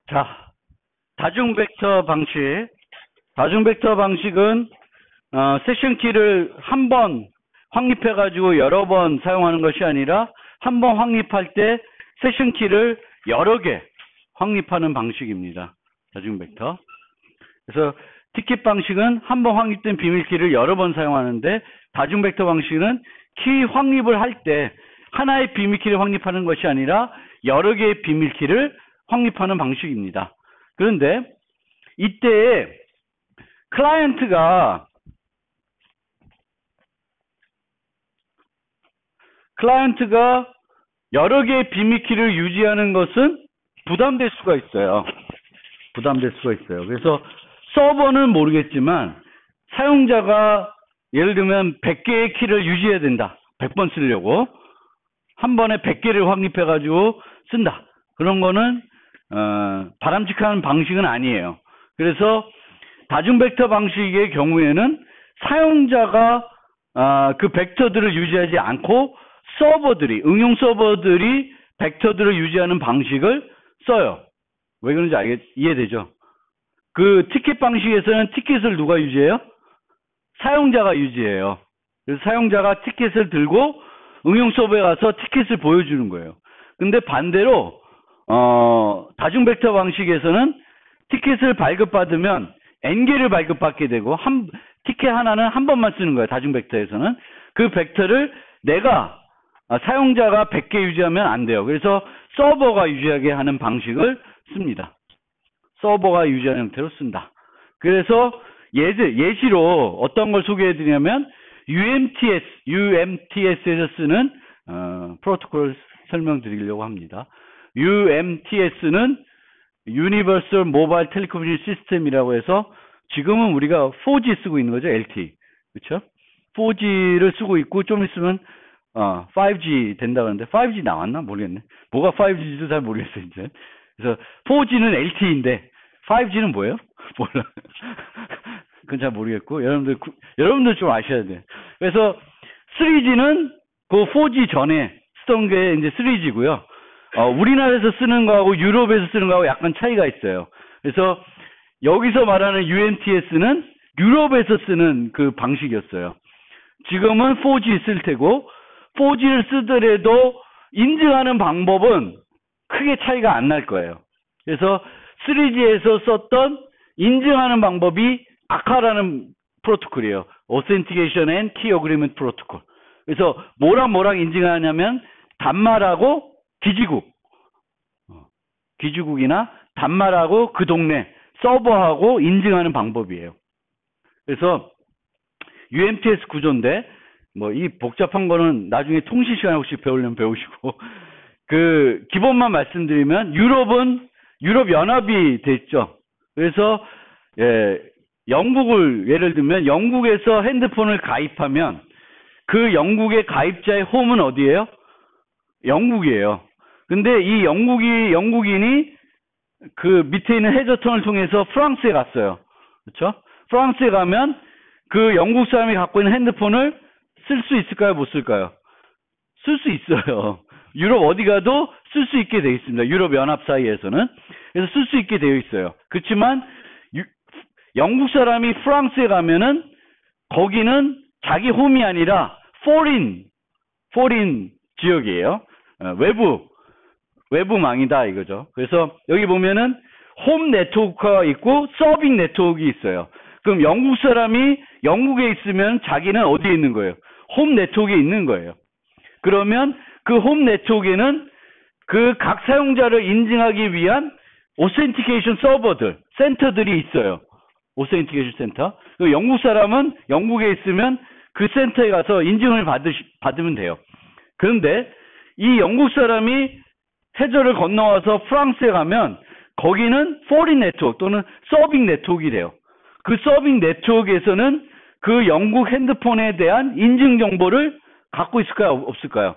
자, 다중벡터 방식. 다중벡터 방식은 세션 키를 한 번 확립해가지고 여러 번 사용하는 것이 아니라 한 번 확립할 때 세션 키를 여러 개 확립하는 방식입니다. 다중벡터. 그래서 티켓 방식은 한 번 확립된 비밀키를 여러 번 사용하는데, 다중벡터 방식은 키 확립을 할 때 하나의 비밀키를 확립하는 것이 아니라 여러 개의 비밀키를 확립하는 방식입니다. 그런데 이때 클라이언트가 여러 개의 비밀키를 유지하는 것은 부담될 수가 있어요. 그래서 서버는 모르겠지만 사용자가 예를 들면 100개의 키를 유지해야 된다. 100번 쓰려고. 한 번에 100개를 확립해가지고 쓴다. 그런 거는 바람직한 방식은 아니에요. 그래서 다중벡터 방식의 경우에는 사용자가 그 벡터들을 유지하지 않고 응용 서버들이 벡터들을 유지하는 방식을 써요. 왜 그런지 이해되죠? 그 티켓 방식에서는 티켓을 누가 유지해요? 사용자가 유지해요. 그래서 사용자가 티켓을 들고 응용 서버에 가서 티켓을 보여주는 거예요. 근데 반대로 다중벡터 방식에서는 티켓을 발급받으면 n개를 발급받게 되고 티켓 하나는 한 번만 쓰는 거예요. 다중벡터에서는. 그 벡터를 사용자가 100개 유지하면 안 돼요. 그래서 서버가 유지하게 하는 방식을 씁니다. 서버가 유지하는 형태로 쓴다. 그래서 예시로 어떤 걸 소개해 드리냐면 UMTS에서 쓰는 프로토콜을 설명드리려고 합니다. UMTS는 Universal Mobile Telecommunication System이라고 해서 지금은 우리가 4G 쓰고 있는 거죠. LTE. 그렇죠? 4G를 쓰고 있고 좀 있으면 5G 된다 그러는데 5G 나왔나? 모르겠네. 뭐가 5G인지도 잘 모르겠어요, 이제. 그래서 4G는 LTE인데 5G는 뭐예요? 몰라. 그건 잘 모르겠고 여러분들 좀 아셔야 돼요. 그래서 3G는 그 4G 전에 쓰던 게 이제 3G고요. 우리나라에서 쓰는 거하고 유럽에서 쓰는 거하고 약간 차이가 있어요. 그래서 여기서 말하는 UMTS는 유럽에서 쓰는 그 방식이었어요. 지금은 4G 쓸 테고 4G를 쓰더라도 인증하는 방법은 크게 차이가 안 날 거예요. 그래서 3G에서 썼던 인증하는 방법이 아카라는 프로토콜이에요. Authentication and Key Agreement Protocol. 그래서 뭐랑 인증하냐면 단말하고 기지국이나 단말하고 그 동네 서버하고 인증하는 방법이에요. 그래서 UMTS 구조인데 이 복잡한 거는 나중에 통신 시간에 혹시 배우려면 배우시고 그 기본만 말씀드리면 유럽 연합이 됐죠. 그래서 영국을 예를 들면 영국에서 핸드폰을 가입하면 그 영국의 가입자의 홈은 어디예요? 영국이에요. 근데 이 영국인이 그 밑에 있는 해저턴을 통해서 프랑스에 갔어요. 그렇죠? 프랑스에 가면 그 영국 사람이 갖고 있는 핸드폰을 쓸 수 있을까요? 못 쓸까요? 쓸 수 있어요. 유럽 어디 가도 쓸 수 있게 되어 있습니다. 유럽 연합 사이에서는. 그래서 쓸 수 있게 되어 있어요. 그렇지만 영국 사람이 프랑스에 가면은 거기는 자기 홈이 아니라 foreign 지역이에요. 외부망이다 이거죠. 그래서 여기 보면은 홈 네트워크가 있고 서빙 네트워크가 있어요. 그럼 영국 사람이 영국에 있으면 자기는 어디에 있는 거예요? 홈 네트워크에 있는 거예요. 그러면 그 홈 네트워크에는 그 각 사용자를 인증하기 위한 오센티케이션 서버들, 센터들이 있어요. 오센티케이션 센터. 영국 사람은 영국에 있으면 그 센터에 가서 인증을 받으면 돼요. 그런데 이 영국 사람이 해저를 건너와서 프랑스에 가면 거기는 foreign 네트워크 또는 서빙 네트워크가 돼요. 그 서빙 네트워크에서는 그 영국 핸드폰에 대한 인증 정보를 갖고 있을까요? 없을까요?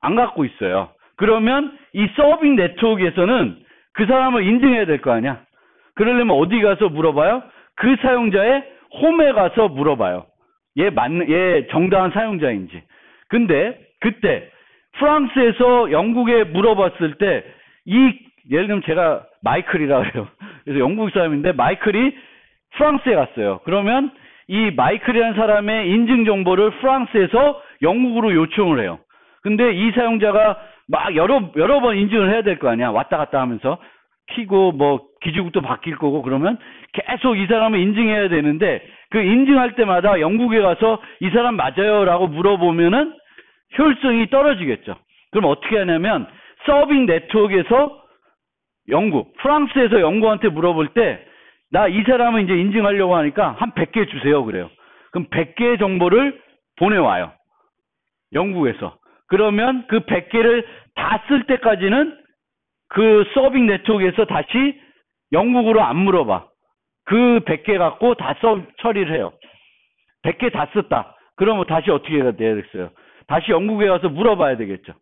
안 갖고 있어요. 그러면 이 서빙 네트워크에서는 그 사람을 인증해야 될 거 아니야? 그러려면 어디 가서 물어봐요? 그 사용자의 홈에 가서 물어봐요. 얘 정당한 사용자인지. 근데 그때 프랑스에서 영국에 물어봤을 때 이 예를 들면 제가 마이클이라고 해요. 그래서 영국 사람인데 마이클이 프랑스에 갔어요. 그러면 이 마이클이라는 사람의 인증 정보를 프랑스에서 영국으로 요청을 해요. 근데 이 사용자가 막 여러 번 인증을 해야 될 거 아니야. 왔다 갔다 하면서 키고 뭐 기지국도 바뀔 거고 그러면 계속 이 사람을 인증해야 되는데 그 인증할 때마다 영국에 가서 이 사람 맞아요라고 물어보면은 효율성이 떨어지겠죠. 그럼 어떻게 하냐면 서빙 네트워크에서 프랑스에서 영국한테 물어볼 때 나 이 사람을 이제 인증하려고 하니까 한 100개 주세요 그래요. 그럼 100개의 정보를 보내와요. 영국에서. 그러면 그 100개를 다 쓸 때까지는 그 서빙 네트워크에서 다시 영국으로 안 물어봐. 그 100개 갖고 다 처리를 해요. 100개 다 썼다. 그러면 다시 어떻게 해야 되겠어요? 다시 영국에 가서 물어봐야 되겠죠.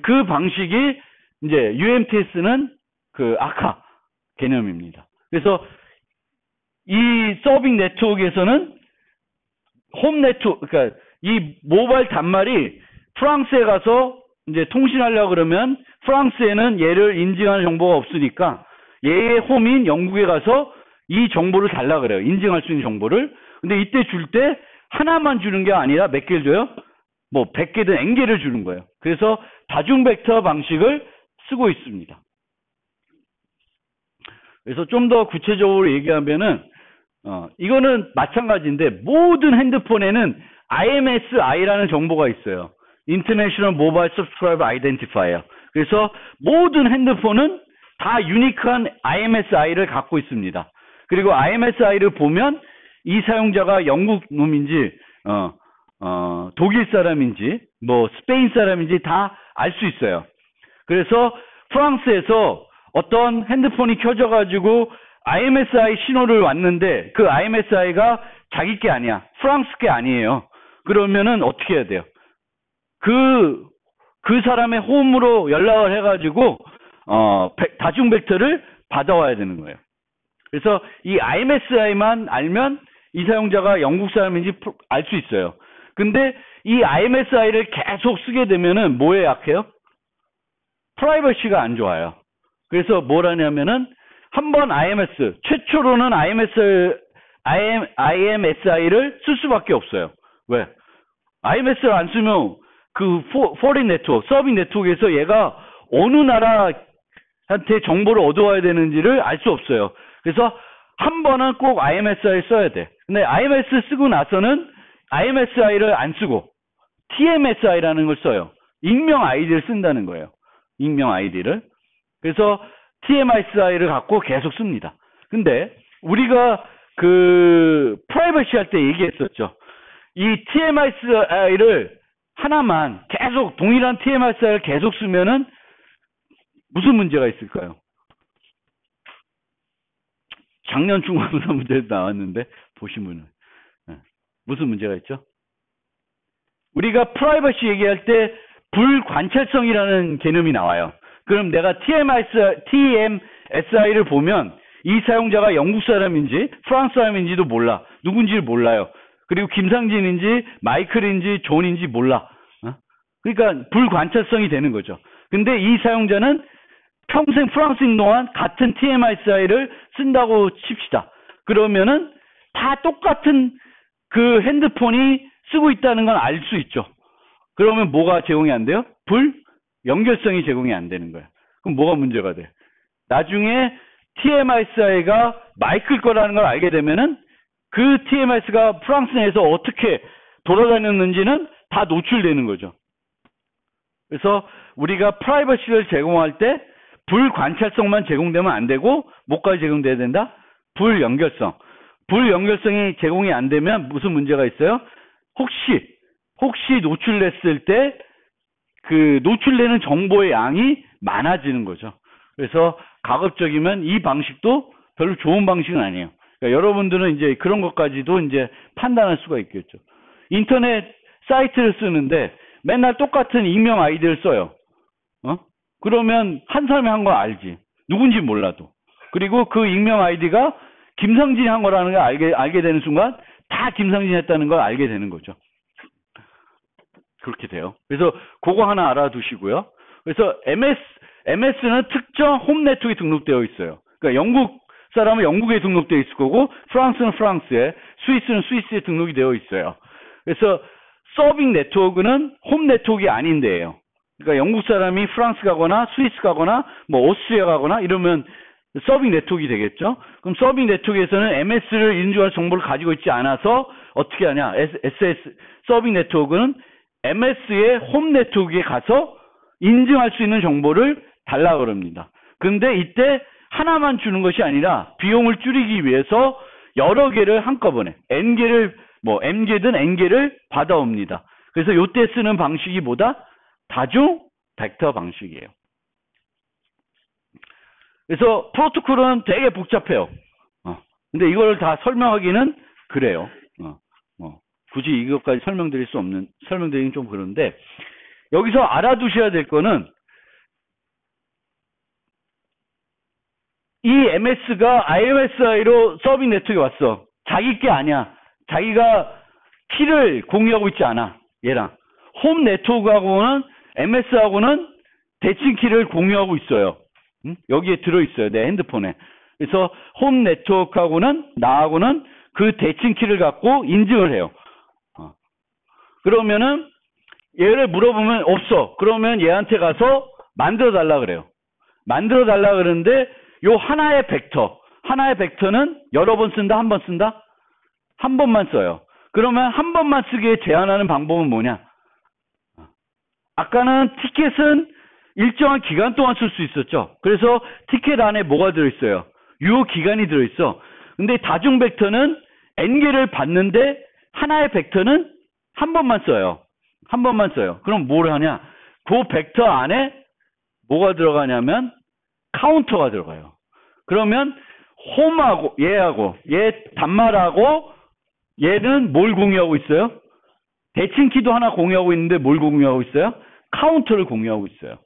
그 방식이 이제 UMTS는 그 아카 개념입니다. 그래서 이 서빙 네트워크에서는 홈 네트워크, 그러니까 이 모바일 단말이 프랑스에 가서 이제 통신하려고 그러면 프랑스에는 얘를 인증하는 정보가 없으니까 얘의 홈인 영국에 가서 이 정보를 달라 그래요. 인증할 수 있는 정보를. 근데 이때 줄 때 하나만 주는 게 아니라 몇 개를 줘요? 뭐 100개든 N개를 주는 거예요. 그래서 다중 벡터 방식을 쓰고 있습니다. 그래서 좀 더 구체적으로 얘기하면은 이거는 마찬가지인데 모든 핸드폰에는 IMSI라는 정보가 있어요. International Mobile Subscriber Identifier. 그래서 모든 핸드폰은 다 유니크한 IMSI를 갖고 있습니다. 그리고 IMSI를 보면 이 사용자가 영국 놈인지 독일 사람인지 뭐 스페인 사람인지 다 알 수 있어요. 그래서 프랑스에서 어떤 핸드폰이 켜져가지고 IMSI 신호를 왔는데 그 IMSI가 자기 게 아니야. 프랑스 게 아니에요. 그러면은 어떻게 해야 돼요? 그 사람의 홈으로 연락을 해가지고 다중 벡터를 받아와야 되는 거예요. 그래서 이 IMSI만 알면 이 사용자가 영국 사람인지 알 수 있어요. 근데 이 IMSI를 계속 쓰게 되면은 뭐에 약해요? 프라이버시가 안 좋아요. 그래서 뭘 하냐면은 한번 최초로는 IMSI를 쓸 수밖에 없어요. 왜? IMSI를 안 쓰면 그 포린 네트워크, 서빙 네트워크에서 얘가 어느 나라한테 정보를 얻어와야 되는지를 알 수 없어요. 그래서 한 번은 꼭 IMSI를 써야 돼. 근데 IMSI 쓰고 나서는 IMSI를 안 쓰고 TMSI라는 걸 써요. 익명 아이디를 쓴다는 거예요. 익명 아이디를. 그래서 TMSI를 갖고 계속 씁니다. 근데 우리가 그 프라이버시 할 때 얘기했었죠. 이 TMSI를 하나만 계속 동일한 TMSI를 계속 쓰면은 무슨 문제가 있을까요? 작년 중간고사 문제 나왔는데 보시면은 무슨 문제가 있죠? 우리가 프라이버시 얘기할 때 불관찰성이라는 개념이 나와요. 그럼 내가 TMSI를 보면 이 사용자가 영국 사람인지 프랑스 사람인지도 몰라. 누군지를 몰라요. 그리고 김상진인지 마이클인지 존인지 몰라. 그러니까 불관찰성이 되는 거죠. 근데 이 사용자는 평생 프랑스인 동안 같은 TMSI를 쓴다고 칩시다. 그러면은 다 똑같은 그 핸드폰이 쓰고 있다는 건 알 수 있죠. 그러면 뭐가 제공이 안 돼요? 연결성이 제공이 안 되는 거야. 그럼 뭐가 문제가 돼? 나중에 TMSI가 마이클 거라는 걸 알게 되면은 그 TMS가 프랑스 내에서 어떻게 돌아다녔는지는 다 노출되는 거죠. 그래서 우리가 프라이버시를 제공할 때 불관찰성만 제공되면 안 되고 뭐까지 제공돼야 된다? 불연결성. 불연결성이 제공이 안 되면 무슨 문제가 있어요? 혹시 노출됐을 때 그 노출되는 정보의 양이 많아지는 거죠. 그래서 가급적이면 이 방식도 별로 좋은 방식은 아니에요. 그러니까 여러분들은 이제 그런 것까지도 이제 판단할 수가 있겠죠. 인터넷 사이트를 쓰는데 맨날 똑같은 익명 아이디를 써요. 그러면 한 사람이 한 거 알지. 누군지 몰라도. 그리고 그 익명 아이디가 김상진이 한 거라는 걸 알게 되는 순간 다 김상진이 했다는 걸 알게 되는 거죠. 그렇게 돼요. 그래서 그거 하나 알아두시고요. 그래서 MS는 특정 홈 네트워크에 등록되어 있어요. 그러니까 영국 사람은 영국에 등록되어 있을 거고, 프랑스는 프랑스에, 스위스는 스위스에 등록이 되어 있어요. 그래서 서빙 네트워크는 홈 네트워크가 아닌데요. 그러니까 영국 사람이 프랑스 가거나 스위스 가거나 뭐 오스트리아 가거나 이러면 서빙 네트워크가 되겠죠. 그럼 서빙 네트워크에서는 MS를 인증할 정보를 가지고 있지 않아서 어떻게 하냐? SS 서빙 네트워크는 MS의 홈 네트워크에 가서 인증할 수 있는 정보를 달라 그럽니다. 근데 이때 하나만 주는 것이 아니라 비용을 줄이기 위해서 여러 개를 한꺼번에 N개를 뭐 M개든 N개를 받아옵니다. 그래서 이때 쓰는 방식이 뭐다? 다중 벡터 방식이에요. 그래서 프로토콜은 되게 복잡해요. 근데 이걸 다 설명하기는 그래요. 굳이 이것까지 설명드리긴 좀 그런데, 여기서 알아두셔야 될 거는, 이 MS가 IMSI로 서빙 네트워크에 왔어. 자기 게 아니야. 자기가 키를 공유하고 있지 않아. 얘랑. 홈 네트워크하고는, MS하고는 대칭 키를 공유하고 있어요. 여기에 들어있어요. 내 핸드폰에. 그래서 홈 네트워크하고는, 나하고는 그 대칭 키를 갖고 인증을 해요. 그러면은, 얘를 물어보면 없어. 그러면 얘한테 가서 만들어 달라 그래요. 만들어 달라 그러는데, 요 하나의 벡터는 여러 번 쓴다, 한 번 쓴다? 한 번만 써요. 그러면 한 번만 쓰게 제한하는 방법은 뭐냐? 아까는 티켓은 일정한 기간 동안 쓸 수 있었죠. 그래서 티켓 안에 뭐가 들어있어요? 유효 기간이 들어있어. 근데 다중 벡터는 N개를 받는데 하나의 벡터는 한 번만 써요. 한 번만 써요. 그럼 뭘 하냐? 그 벡터 안에 뭐가 들어가냐면 카운터가 들어가요. 그러면 홈하고 얘 단말하고 얘는 뭘 공유하고 있어요? 대칭키도 하나 공유하고 있는데 뭘 공유하고 있어요? 카운터를 공유하고 있어요.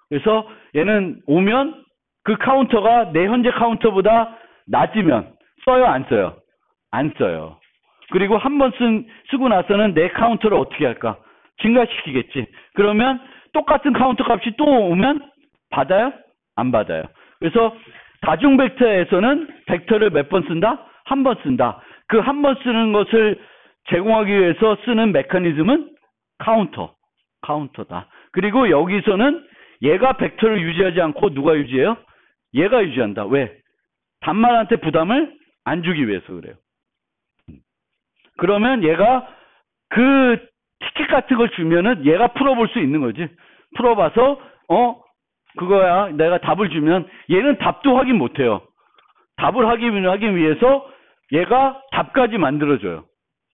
그래서 얘는 오면 그 카운터가 내 현재 카운터보다 낮으면 써요, 안 써요? 안 써요. 그리고 한 번 쓰고 나서는 내 카운터를 어떻게 할까? 증가시키겠지. 그러면 똑같은 카운터 값이 또 오면 받아요? 안 받아요. 그래서 다중 벡터에서는 벡터를 몇 번 쓴다? 한 번 쓴다. 그 한 번 쓰는 것을 제공하기 위해서 쓰는 메커니즘은 카운터다. 그리고 여기서는 얘가 벡터를 유지하지 않고 누가 유지해요? 얘가 유지한다. 왜? 단말한테 부담을 안 주기 위해서 그래요. 그러면 얘가 그 티켓 같은 걸 주면은 얘가 풀어볼 수 있는 거지. 풀어봐서 그거야. 내가 답을 주면 얘는 답도 확인 못해요. 답을 하기 위해서 얘가 답까지 만들어줘요.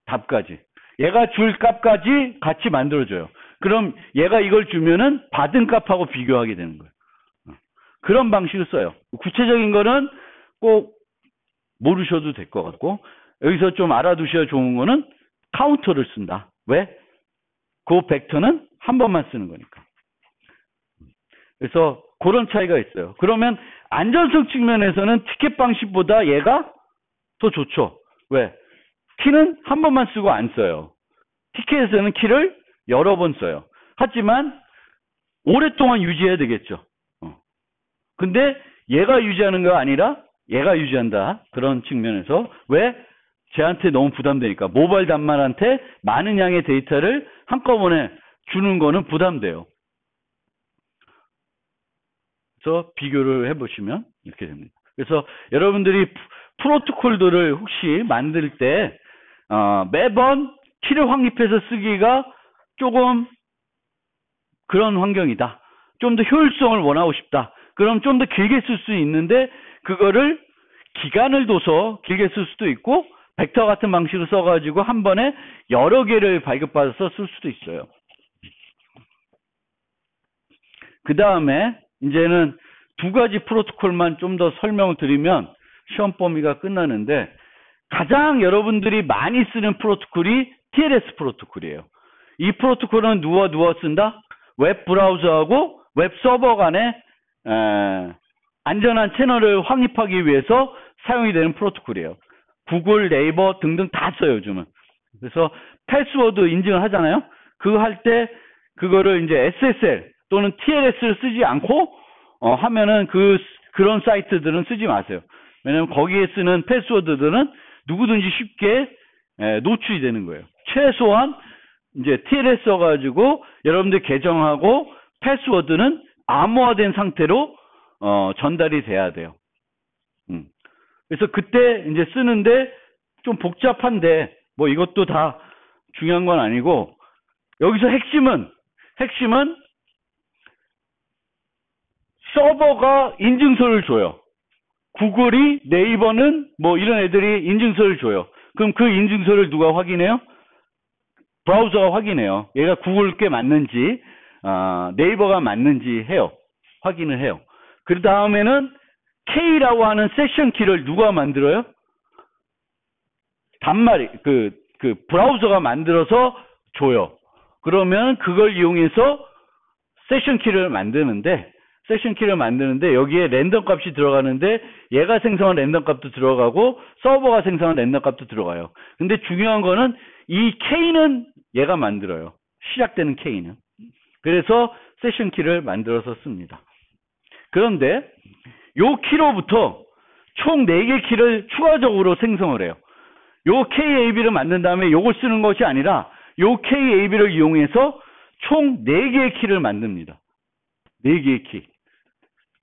답까지. 얘가 줄 값까지 같이 만들어줘요. 그럼 얘가 이걸 주면은 받은 값하고 비교하게 되는 거예요. 그런 방식을 써요. 구체적인 거는 꼭 모르셔도 될 것 같고, 여기서 좀 알아두셔야 좋은 거는 카운터를 쓴다. 왜? 그 벡터는 한 번만 쓰는 거니까. 그래서 그런 차이가 있어요. 그러면 안전성 측면에서는 티켓 방식보다 얘가 더 좋죠. 왜? 키는 한 번만 쓰고 안 써요. 티켓에서는 키를 여러 번 써요. 하지만 오랫동안 유지해야 되겠죠. 근데 얘가 유지하는 거 아니라 얘가 유지한다. 그런 측면에서. 왜? 쟤한테 너무 부담되니까. 모바일 단말한테 많은 양의 데이터를 한꺼번에 주는 거는 부담돼요. 그래서 비교를 해보시면 이렇게 됩니다. 그래서 여러분들이 프로토콜들을 혹시 만들 때 매번 키를 확립해서 쓰기가 조금 그런 환경이다. 좀 더 효율성을 원하고 싶다. 그럼 좀 더 길게 쓸 수 있는데 그거를 기간을 둬서 길게 쓸 수도 있고 벡터 같은 방식으로 써가지고 한 번에 여러 개를 발급받아서 쓸 수도 있어요. 그 다음에 이제는 두 가지 프로토콜만 좀 더 설명을 드리면 시험 범위가 끝나는데, 가장 여러분들이 많이 쓰는 프로토콜이 TLS 프로토콜이에요. 이 프로토콜은 누가 쓴다? 웹 브라우저하고 웹 서버 간에 안전한 채널을 확립하기 위해서 사용이 되는 프로토콜이에요. 구글, 네이버 등등 다 써요, 요즘은. 그래서 패스워드 인증을 하잖아요. 그거 할 때 그거를 이제 SSL 또는 TLS를 쓰지 않고 하면은 그런 사이트들은 쓰지 마세요. 왜냐면 거기에 쓰는 패스워드들은 누구든지 쉽게 노출이 되는 거예요. 최소한 이제 TLS 써가지고 여러분들 계정하고 패스워드는 암호화된 상태로 전달이 돼야 돼요. 그래서 그때 이제 쓰는데 좀 복잡한데 뭐 이것도 다 중요한 건 아니고 여기서 핵심은 서버가 인증서를 줘요. 구글이 네이버는 뭐 이런 애들이 인증서를 줘요. 그럼 그 인증서를 누가 확인해요? 브라우저가 확인해요. 얘가 구글 게 맞는지 네이버가 맞는지 해요. 확인을 해요. 그 다음에는 K라고 하는 세션 키를 누가 만들어요? 단말이 그 브라우저가 만들어서 줘요. 그러면 그걸 이용해서 세션 키를 만드는데 여기에 랜덤 값이 들어가는데 얘가 생성한 랜덤 값도 들어가고 서버가 생성한 랜덤 값도 들어가요. 근데 중요한 거는 이 K는 얘가 만들어요. 시작되는 K는. 그래서 세션 키를 만들어서 씁니다. 그런데 요 키로부터 총 4개 키를 추가적으로 생성을 해요. 요 KAB를 만든 다음에 요걸 쓰는 것이 아니라 요 KAB를 이용해서 총 4개의 키를 만듭니다. 4개의 키.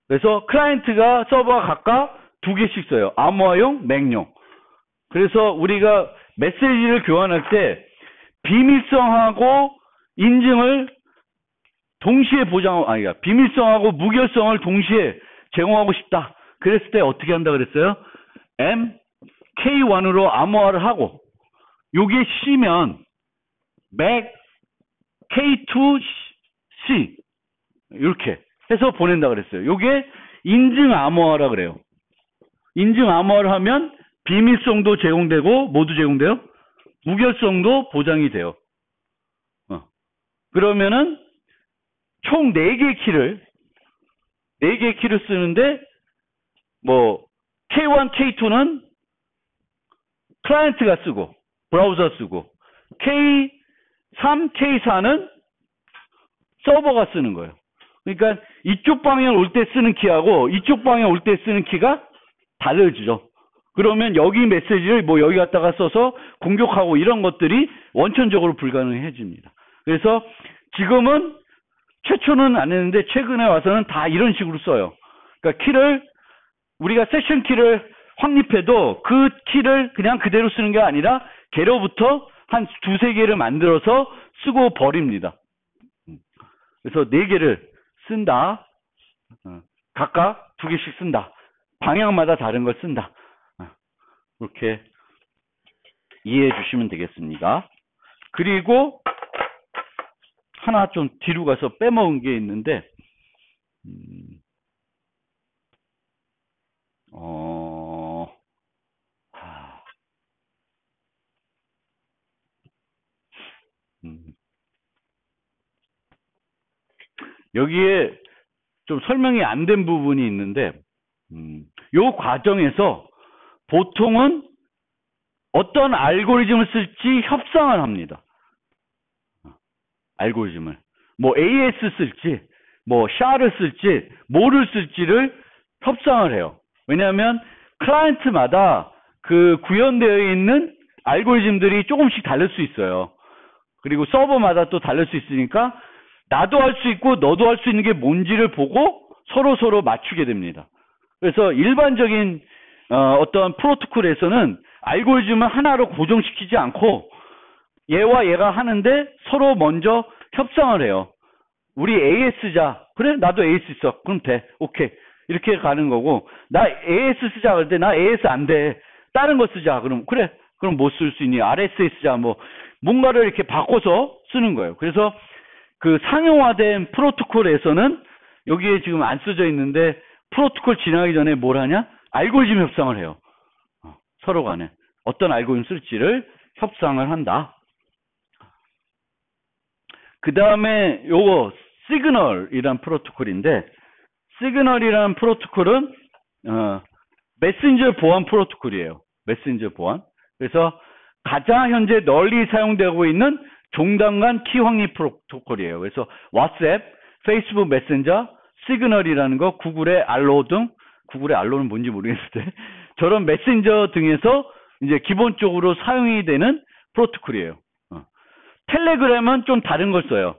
그래서 클라이언트가 서버가 각각 2개씩 써요. 암호화용, 맥용. 그래서 우리가 메시지를 교환할 때 비밀성하고 인증을 동시에 비밀성하고 무결성을 동시에 제공하고 싶다. 그랬을 때 어떻게 한다 그랬어요? K1으로 암호화를 하고 요게 C면 MAC K2C 이렇게 해서 보낸다 그랬어요. 요게 인증 암호화라 그래요. 인증 암호화를 하면 비밀성도 제공되고 모두 제공돼요. 무결성도 보장이 돼요. 그러면은 총 4개의 키를 쓰는데 뭐 K1, K2는 클라이언트가 쓰고 브라우저 쓰고 K3, K4는 서버가 쓰는 거예요. 그러니까 이쪽 방향 올 때 쓰는 키하고 이쪽 방향 올 때 쓰는 키가 달라지죠. 그러면 여기 메시지를 뭐 여기 갖다가 써서 공격하고 이런 것들이 원천적으로 불가능해집니다. 그래서 지금은 최초는 안 했는데 최근에 와서는 다 이런 식으로 써요. 그러니까 키를 우리가 세션 키를 확립해도 그 키를 그냥 그대로 쓰는 게 아니라 걔로부터 한 2-3개를 만들어서 쓰고 버립니다. 그래서 4개를 쓴다. 각각 2개씩 쓴다. 방향마다 다른 걸 쓴다. 이렇게 이해해 주시면 되겠습니다. 그리고 하나 좀 뒤로 가서 빼먹은 게 있는데 여기에 좀 설명이 안 된 부분이 있는데 요 과정에서 보통은 어떤 알고리즘을 쓸지 협상을 합니다. 알고리즘을 뭐 AS 쓸지 뭐 SHA를 쓸지 뭐를 쓸지를 협상을 해요. 왜냐하면 클라이언트마다 그 구현되어 있는 알고리즘들이 조금씩 다를 수 있어요. 그리고 서버마다 또 다를 수 있으니까 나도 할 수 있고 너도 할 수 있는 게 뭔지를 보고 서로 맞추게 됩니다. 그래서 일반적인 어떤 프로토콜에서는 알고리즘을 하나로 고정시키지 않고 얘와 얘가 하는데 서로 먼저 협상을 해요. 우리 AS자. 그래? 나도 AS 있어. 그럼 돼. 오케이. 이렇게 가는 거고 나 AS 쓰자 그럴 때 나 AS 안 돼. 다른 거 쓰자. 그럼 그래. 그럼 뭐 쓸 수 있니? RSA 쓰자. 뭐 뭔가를 이렇게 바꿔서 쓰는 거예요. 그래서 그 상용화된 프로토콜에서는 여기에 지금 안 써져 있는데 프로토콜 진행하기 전에 뭘 하냐? 알고리즘 협상을 해요. 서로 간에 어떤 알고리즘 쓸지를 협상을 한다. 그 다음에 요거 시그널이란 프로토콜인데 시그널이란 프로토콜은 메신저 보안 프로토콜이에요. 메신저 보안. 그래서 가장 현재 널리 사용되고 있는 종단 간 키 확립 프로토콜이에요. 그래서 왓츠앱, 페이스북 메신저, 시그널이라는 거, 구글의 알로 등, 구글의 알로는 뭔지 모르겠는데, 저런 메신저 등에서 이제 기본적으로 사용이 되는 프로토콜이에요. 텔레그램은 좀 다른 걸 써요.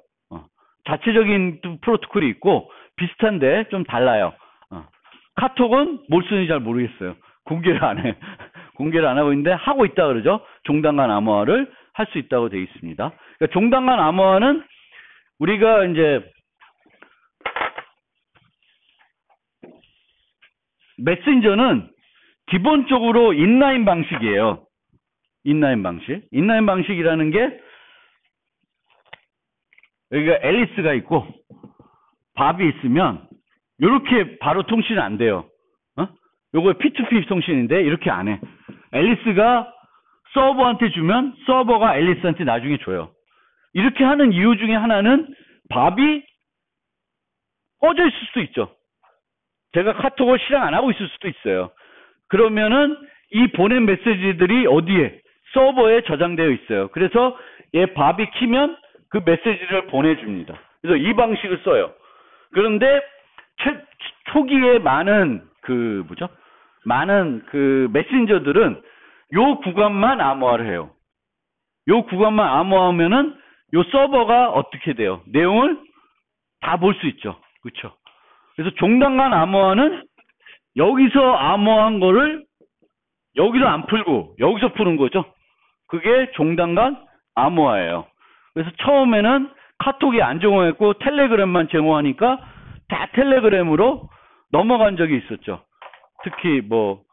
자체적인 프로토콜이 있고, 비슷한데 좀 달라요. 카톡은 뭘 쓰는지 잘 모르겠어요. 공개를 안 해. 공개를 안 하고 있는데, 하고 있다 그러죠. 종단간 암호화를 할 수 있다고 되어 있습니다. 그러니까 종단간 암호화는 우리가 이제 메신저는 기본적으로 인라인 방식이에요. 인라인 방식. 인라인 방식이라는 게 여기가 앨리스가 있고 밥이 있으면 이렇게 바로 통신은 안 돼요. 요거 P2P 통신인데 이렇게 안 해. 앨리스가 서버한테 주면 서버가 앨리스한테 나중에 줘요. 이렇게 하는 이유 중에 하나는 밥이 꺼져 있을 수도 있죠. 제가 카톡을 실행 안 하고 있을 수도 있어요. 그러면은 이 보낸 메시지들이 어디에? 서버에 저장되어 있어요. 그래서 얘 밥이 키면 그 메시지를 보내줍니다. 그래서 이 방식을 써요. 그런데 초기에 많은 많은 메신저들은 요 구간만 암호화를 해요. 요 구간만 암호화하면은 요 서버가 어떻게 돼요? 내용을 다 볼 수 있죠. 그렇죠? 그래서 종단간 암호화는 여기서 암호화한 거를 여기서 안 풀고 여기서 푸는 거죠. 그게 종단간 암호화예요. 그래서 처음에는 카톡이 안 제공했고 텔레그램만 제공하니까 다 텔레그램으로 넘어간 적이 있었죠. 특히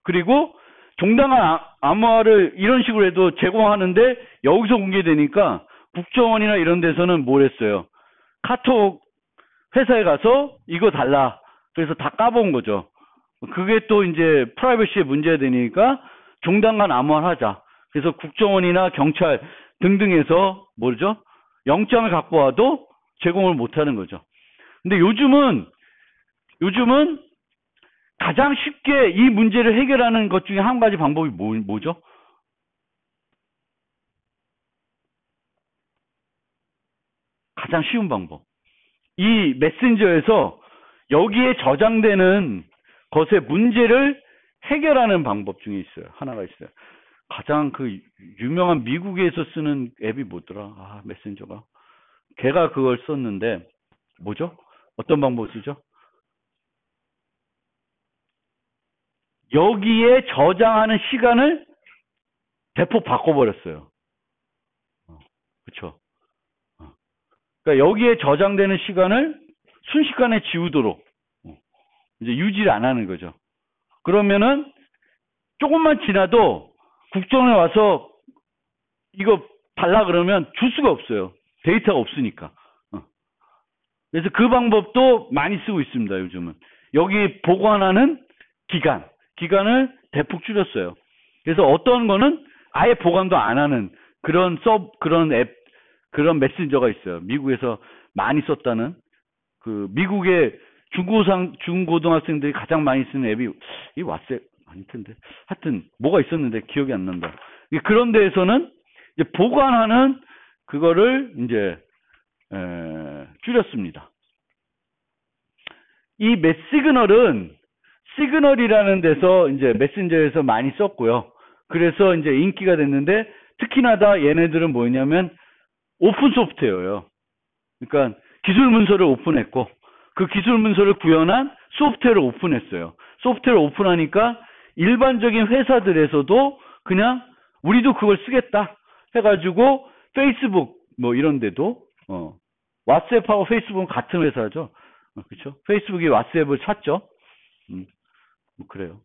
그리고 종단간 암호화를 이런 식으로 해도 제공하는데 여기서 공개되니까 국정원이나 이런 데서는 뭘 했어요? 카톡 회사에 가서 이거 달라. 그래서 다 까본 거죠. 그게 또 이제 프라이버시에 문제가 되니까 종단간 암호화를 하자. 그래서 국정원이나 경찰 등등에서 영장을 갖고 와도 제공을 못 하는 거죠. 근데 요즘은 가장 쉽게 이 문제를 해결하는 것 중에 한 가지 방법이 뭐죠? 가장 쉬운 방법. 이 메신저에서 여기에 저장되는 것의 문제를 해결하는 방법 중에 있어요. 하나가 있어요. 가장 유명한 미국에서 쓰는 앱이 뭐더라? 메신저가. 걔가 그걸 썼는데, 뭐죠? 어떤 방법 쓰죠? 여기에 저장하는 시간을 대폭 바꿔버렸어요. 그쵸? 그러니까 여기에 저장되는 시간을 순식간에 지우도록 이제 유지를 안 하는 거죠. 그러면은 조금만 지나도 국정원에 와서 이거 달라 그러면 줄 수가 없어요. 데이터가 없으니까. 그래서 그 방법도 많이 쓰고 있습니다. 요즘은. 여기 보관하는 기간을 대폭 줄였어요. 그래서 어떤 거는 아예 보관도 안 하는 그런 앱, 그런 메신저가 있어요. 미국에서 많이 썼다는 미국의 중고등학생들이 가장 많이 쓰는 앱이 이 왓츠앱 아닐 텐데 하여튼 뭐가 있었는데 기억이 안 난다. 그런 데에서는 이제 보관하는 그거를 이제 줄였습니다. 이 시그널이라는 데서 이제 메신저에서 많이 썼고요. 그래서 이제 인기가 됐는데 특히나 다 얘네들은 뭐냐면 오픈 소프트웨어예요. 그러니까 기술 문서를 오픈했고 그 기술 문서를 구현한 소프트웨어를 오픈했어요. 소프트웨어를 오픈하니까 일반적인 회사들에서도 그냥 우리도 그걸 쓰겠다 해가지고 페이스북 이런 데도 왓츠앱하고 페이스북은 같은 회사죠. 그렇죠? 페이스북이 왓츠앱을 샀죠. 그래요.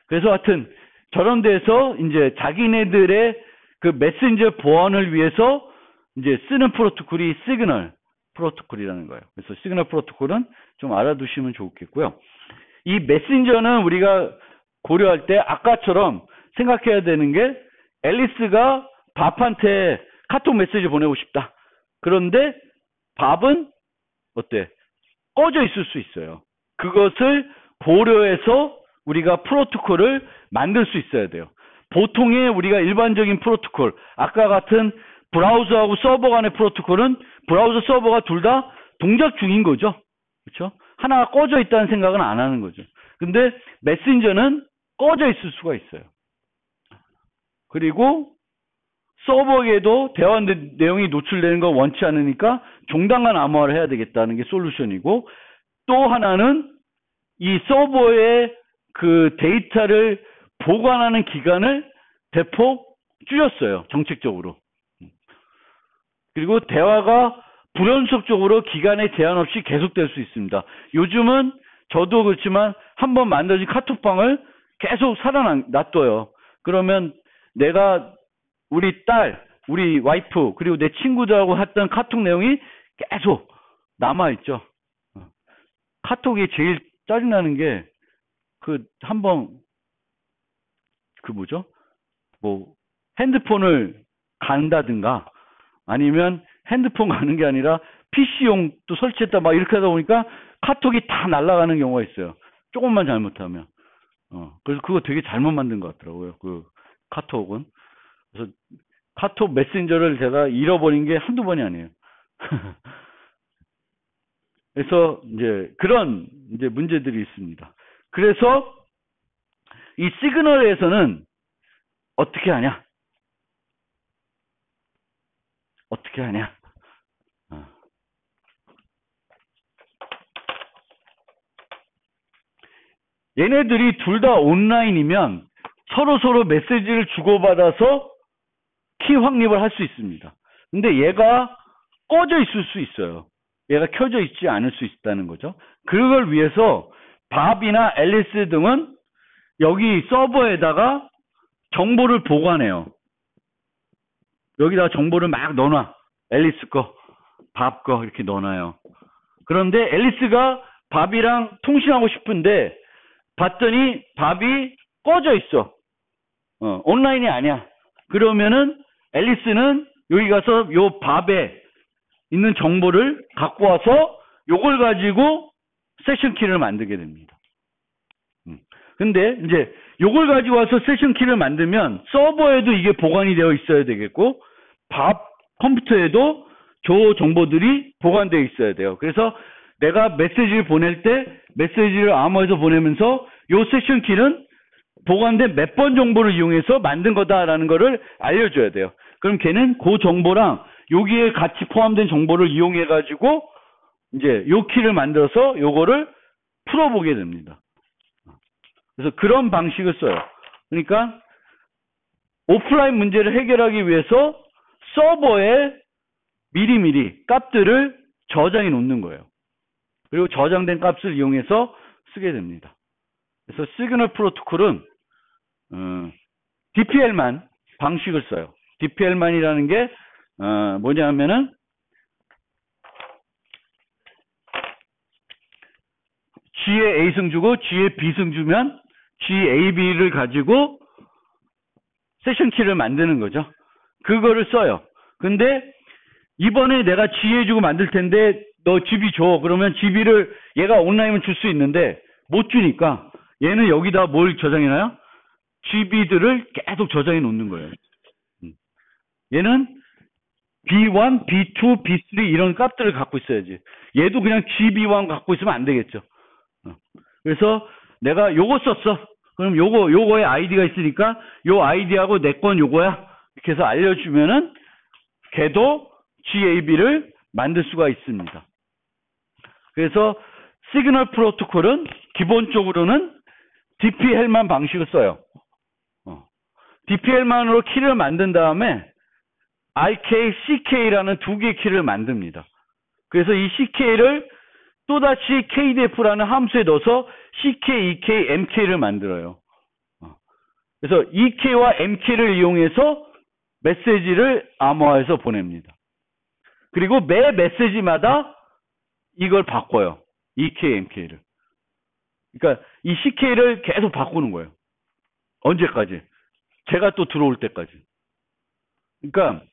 그래서 하여튼 저런 데서 이제 자기네들의 그 메신저 보안을 위해서 이제 쓰는 프로토콜이 시그널 프로토콜이라는 거예요. 그래서 시그널 프로토콜은 좀 알아두시면 좋겠고요. 이 메신저는 우리가 고려할 때 아까처럼 생각해야 되는 게 앨리스가 밥한테 카톡 메시지 보내고 싶다. 그런데 밥은 꺼져 있을 수 있어요. 그것을 고려해서 우리가 프로토콜을 만들 수 있어야 돼요. 보통의 우리가 일반적인 프로토콜, 아까 같은 브라우저하고 서버 간의 프로토콜은 브라우저 서버가 둘 다 동작 중인 거죠. 그렇죠? 하나가 꺼져 있다는 생각은 안 하는 거죠. 근데 메신저는 꺼져 있을 수가 있어요. 그리고 서버에도 대화 내용이 노출되는 걸 원치 않으니까 종단간 암호화를 해야 되겠다는 게 솔루션이고, 또 하나는 이 서버에 그 데이터를 보관하는 기간을 대폭 줄였어요. 정책적으로. 그리고 대화가 불연속적으로 기간에 제한 없이 계속될 수 있습니다. 요즘은 저도 그렇지만 한번 만들어진 카톡방을 계속 살아놔둬요. 그러면 내가 우리 딸, 우리 와이프, 그리고 내 친구들하고 했던 카톡 내용이 계속 남아있죠. 카톡이 제일 짜증나는 게, 한번, 뭐죠? 핸드폰을 간다든가, 아니면 핸드폰 가는 게 아니라 PC용 또 설치했다 막 이렇게 하다 보니까 카톡이 다 날아가는 경우가 있어요. 조금만 잘못하면. 그래서 그거 되게 잘못 만든 것 같더라고요. 카톡은. 그래서 카톡 메신저를 제가 잃어버린 게 한두 번이 아니에요. 그래서 이제 그런 이제 문제들이 있습니다. 그래서 이 시그널에서는 어떻게 하냐? 어떻게 하냐? 얘네들이 둘 다 온라인이면 서로 메시지를 주고받아서 키 확립을 할 수 있습니다. 근데 얘가 꺼져 있을 수 있어요. 얘가 켜져 있지 않을 수 있다는 거죠. 그걸 위해서 밥이나 앨리스 등은 여기 서버에다가 정보를 보관해요. 여기다가 정보를 막 넣어놔. 앨리스 거, 밥 거 이렇게 넣어놔요. 그런데 앨리스가 밥이랑 통신하고 싶은데 봤더니 밥이 꺼져 있어. 온라인이 아니야. 그러면은 앨리스는 여기 가서 요 밥에 있는 정보를 갖고 와서 요걸 가지고 세션 키를 만들게 됩니다. 근데 이제 요걸 가지고 와서 세션 키를 만들면 서버에도 이게 보관이 되어 있어야 되겠고, 밥 컴퓨터에도 저 정보들이 보관되어 있어야 돼요. 그래서 내가 메시지를 보낼 때 메시지를 암호해서 보내면서 요 세션 키는 보관된 몇 번 정보를 이용해서 만든 거다라는 거를 알려줘야 돼요. 그럼 걔는 그 정보랑 여기에 같이 포함된 정보를 이용해 가지고 이제 요 키를 만들어서 요거를 풀어보게 됩니다. 그래서 그런 방식을 써요. 그러니까 오프라인 문제를 해결하기 위해서 서버에 미리미리 값들을 저장해 놓는 거예요. 그리고 저장된 값을 이용해서 쓰게 됩니다. 그래서 시그널 프로토콜은 DPL만 방식을 써요. DPL만이라는 게 뭐냐면은 G에 A승 주고 G에 B승 주면 G, A, B를 가지고 세션 키를 만드는 거죠. 그거를 써요. 근데 이번에 내가 G에 주고 만들 텐데 너 GB 줘. 그러면 GB를 얘가 온라인은 줄 수 있는데 못 주니까 얘는 여기다 뭘 저장해놔요? GB들을 계속 저장해 놓는 거예요. 얘는 B1, B2, B3 이런 값들을 갖고 있어야지. 얘도 그냥 GB1 갖고 있으면 안 되겠죠. 그래서 내가 요거 썼어. 그럼 요거에 아이디가 있으니까 요 아이디하고 내 건 요거야. 이렇게 해서 알려주면은 걔도 GAB를 만들 수가 있습니다. 그래서 시그널 프로토콜은 기본적으로는 DPL만 방식을 써요. DPL만으로 키를 만든 다음에 RK, CK라는 두 개의 키를 만듭니다. 그래서 이 CK를 또다시 KDF라는 함수에 넣어서 CK, EK, MK를 만들어요. 그래서 EK와 MK를 이용해서 메시지를 암호화해서 보냅니다. 그리고 매 메시지마다 이걸 바꿔요. EK, MK를. 그러니까 이 CK를 계속 바꾸는 거예요. 언제까지? 제가 또 들어올 때까지. 그러니까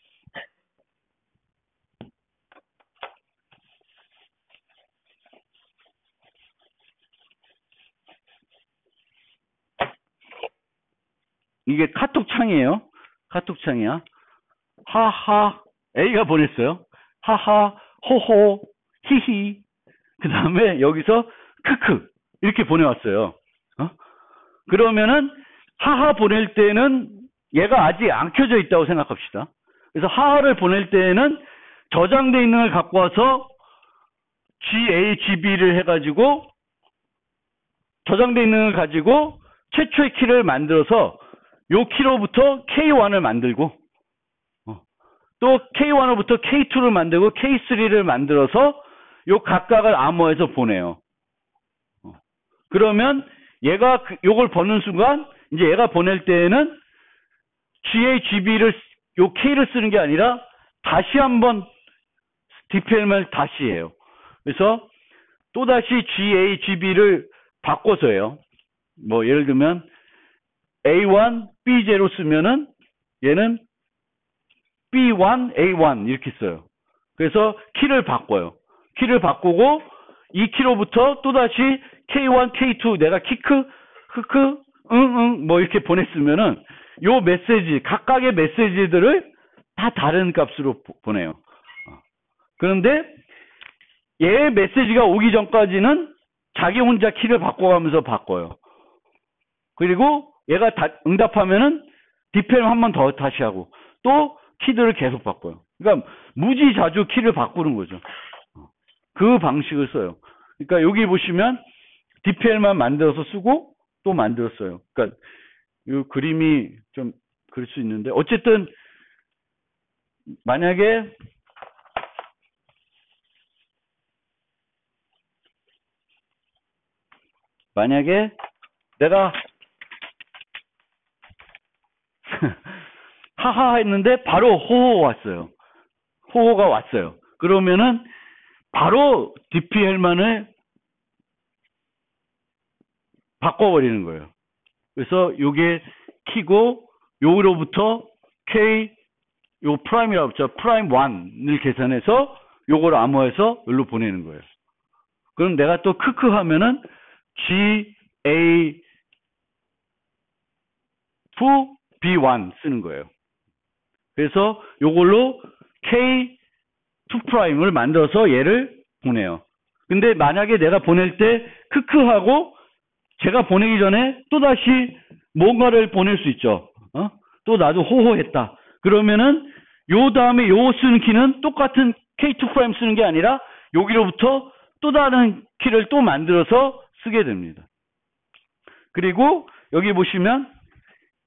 이게 카톡 창이에요. 카톡 창이야. 하하, A가 보냈어요. 하하, 호호, 히히. 그 다음에 여기서 크크. 이렇게 보내왔어요. 그러면은 하하 보낼 때는 얘가 아직 안 켜져 있다고 생각합시다. 그래서 하하를 보낼 때는 저장돼 있는 걸 갖고 와서 GAGB를 해가지고 저장돼 있는 걸 가지고 최초의 키를 만들어서 요 키로부터 K1을 만들고 또 K1으로부터 K2를 만들고 K3를 만들어서 요 각각을 암호해서 보내요. 그러면 얘가 요걸 보는 순간 이제 얘가 보낼 때에는 GAGB를 요 K를 쓰는 게 아니라 다시 한번 DPLM을 다시 해요. 그래서 또다시 GAGB를 바꿔서 해요. 뭐 예를 들면 A1, B0 쓰면은 얘는 B1, A1 이렇게 써요. 그래서 키를 바꿔요. 키를 바꾸고 이 키로부터 또다시 K1, K2 내가 키크, 크크, 뭐 이렇게 보냈으면은 요 메시지, 각각의 메시지들을 다 다른 값으로 보내요. 그런데 얘 메시지가 오기 전까지는 자기 혼자 키를 바꿔가면서 바꿔요. 그리고 얘가 응답하면은 DPLM 한 번 더 다시 하고 또 키들을 계속 바꿔요. 그러니까 무지 자주 키를 바꾸는 거죠. 그 방식을 써요. 그러니까 여기 보시면 DPL만 만들어서 쓰고 또 만들었어요. 그러니까 이 그림이 좀 그럴 수 있는데 어쨌든 만약에 내가 하하 했는데 바로 호호 왔어요. 호호가 왔어요. 그러면은 바로 DPL만을 바꿔버리는 거예요. 그래서 요게 키고 요로부터 K 요 프라임이라고 했죠. 프라임 1을 계산해서 요걸 암호해서 여기로 보내는 거예요. 그럼 내가 또 크크 하면은 G A 후 B1 쓰는 거예요. 그래서 요걸로 K2 프라임을 만들어서 얘를 보내요. 근데 만약에 내가 보낼 때 크크하고 제가 보내기 전에 또다시 뭔가를 보낼 수 있죠. 또 나도 호호했다. 그러면은 요 다음에 요 쓰는 키는 똑같은 K2 프라임 쓰는 게 아니라 여기로부터 또 다른 키를 또 만들어서 쓰게 됩니다. 그리고 여기 보시면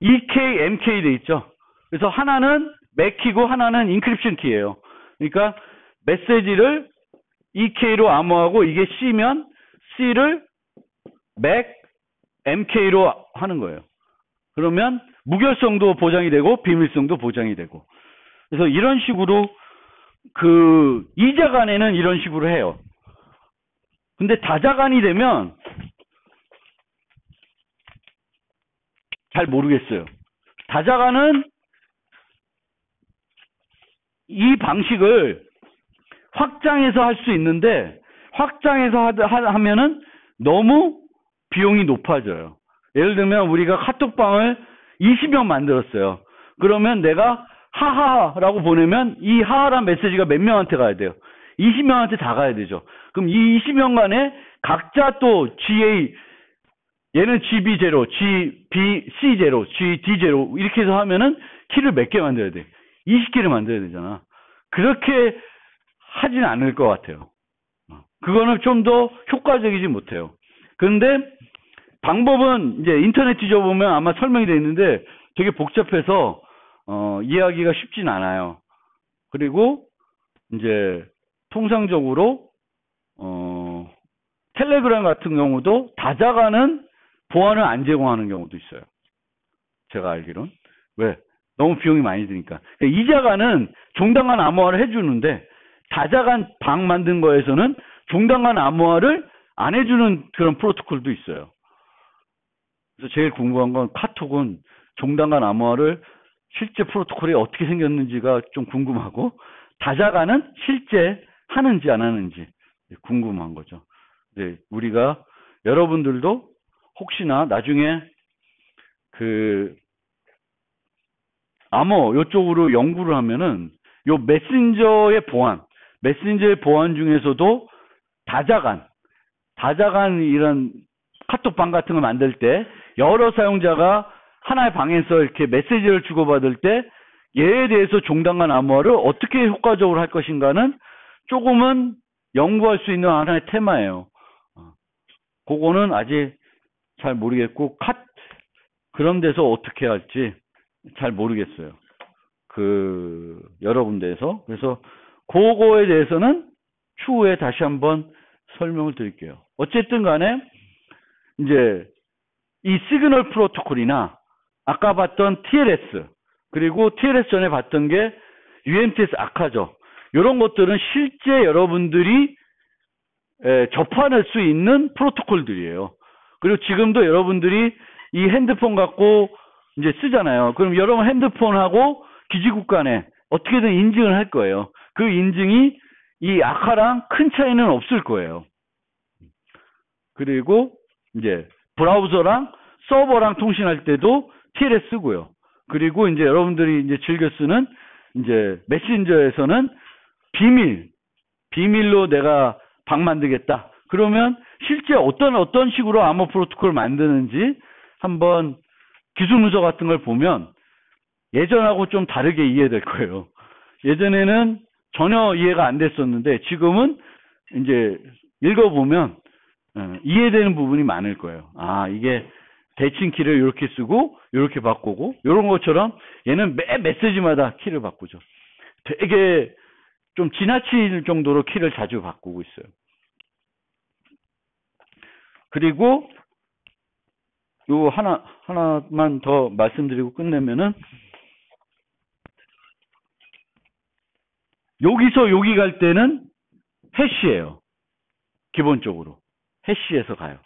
EK, MK 돼 있죠. 그래서 하나는 맥키고 하나는 인크립션 키예요. 그러니까 메시지를 EK로 암호하고 이게 C면 C를 맥, MK로 하는 거예요. 그러면 무결성도 보장이 되고 비밀성도 보장이 되고. 그래서 이런 식으로 그 이자간에는 이런 식으로 해요. 근데 다자간이 되면 잘 모르겠어요. 다자간은 이 방식을 확장해서 할 수 있는데 확장해서 하면은 너무 비용이 높아져요. 예를 들면 우리가 카톡방을 20명 만들었어요. 그러면 내가 하하라고 보내면 이 하하란 메시지가 몇 명한테 가야 돼요? 20명한테 다 가야 되죠. 그럼 이 20명 간에 각자 또 GA 얘는 GB0, GBC0, GD0 이렇게 해서 하면은 키를 몇 개 만들어야 돼? 20개를 만들어야 되잖아. 그렇게 하진 않을 것 같아요. 그거는 좀 더 효과적이지 못해요. 그런데 방법은 이제 인터넷 뒤져보면 아마 설명이 되어 있는데 되게 복잡해서 이해하기가 쉽진 않아요. 그리고 이제 통상적으로 텔레그램 같은 경우도 다자간은 보안을 안 제공하는 경우도 있어요. 제가 알기론. 왜? 너무 비용이 많이 드니까. 이자간은 종단간 암호화를 해주는데 다자간 방 만든 거에서는 종단간 암호화를 안 해주는 그런 프로토콜도 있어요. 그래서 제일 궁금한 건 카톡은 종단간 암호화를 실제 프로토콜이 어떻게 생겼는지가 좀 궁금하고 다자간은 실제 하는지 안 하는지 궁금한 거죠. 네, 우리가 여러분들도 혹시나 나중에 그 암호 요쪽으로 연구를 하면은 요 메신저의 보안 중에서도 다자간 이런 카톡방 같은 거 만들 때 여러 사용자가 하나의 방에서 이렇게 메시지를 주고받을 때 얘에 대해서 종단간 암호화를 어떻게 효과적으로 할 것인가는 조금은 연구할 수 있는 하나의 테마예요. 그거는 아직 잘 모르겠고, 그런 데서 어떻게 할지 잘 모르겠어요. 여러 군데에서. 그래서 그거에 대해서는 추후에 다시 한번 설명을 드릴게요. 어쨌든 간에, 이제, 이 시그널 프로토콜이나, 아까 봤던 TLS, 그리고 TLS 전에 봤던 게 UMTS 아카죠. 이런 것들은 실제 여러분들이 접할 수 있는 프로토콜들이에요. 그리고 지금도 여러분들이 이 핸드폰 갖고 이제 쓰잖아요. 그럼 여러분 핸드폰하고 기지국 간에 어떻게든 인증을 할 거예요. 그 인증이 이 아카랑 큰 차이는 없을 거예요. 그리고 이제 브라우저랑 서버랑 통신할 때도 TLS 쓰고요. 그리고 이제 여러분들이 이제 즐겨 쓰는 이제 메신저에서는 비밀로 내가 방 만들겠다. 그러면 실제 어떤 식으로 암호 프로토콜을 만드는지 한번 기술 문서 같은 걸 보면 예전하고 좀 다르게 이해될 거예요. 예전에는 전혀 이해가 안 됐었는데 지금은 이제 읽어보면 이해되는 부분이 많을 거예요. 아, 이게 대칭 키를 이렇게 쓰고 이렇게 바꾸고 이런 것처럼 얘는 매 메시지마다 키를 바꾸죠. 되게 좀 지나칠 정도로 키를 자주 바꾸고 있어요. 그리고 요 하나만 더 말씀드리고 끝내면은 여기서 여기 갈 때는 해시예요. 기본적으로 해시에서 가요.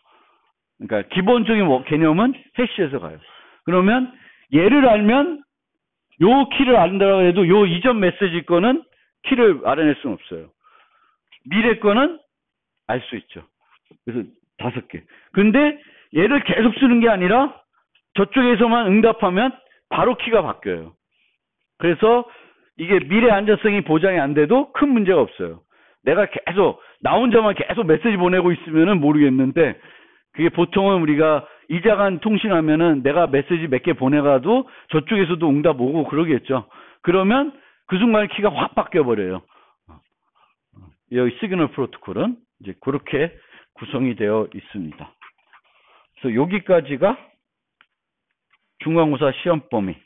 그러니까 기본적인 개념은 해시에서 가요. 그러면 얘를 알면 요 키를 안다고 해도 요 이전 메시지 거는 키를 알아낼 수는 없어요. 미래 거는 알 수 있죠. 그래서 5개. 근데 얘를 계속 쓰는 게 아니라 저쪽에서만 응답하면 바로 키가 바뀌어요. 그래서 이게 미래 안전성이 보장이 안 돼도 큰 문제가 없어요. 내가 계속 나 혼자만 계속 메시지 보내고 있으면은 모르겠는데 그게 보통은 우리가 이자간 통신하면은 내가 메시지 몇 개 보내가도 저쪽에서도 응답 오고 그러겠죠. 그러면 그 순간 키가 확 바뀌어 버려요. 여기 시그널 프로토콜은 이제 그렇게 구성이 되어 있습니다. 그래서 여기까지가 중간고사 시험 범위.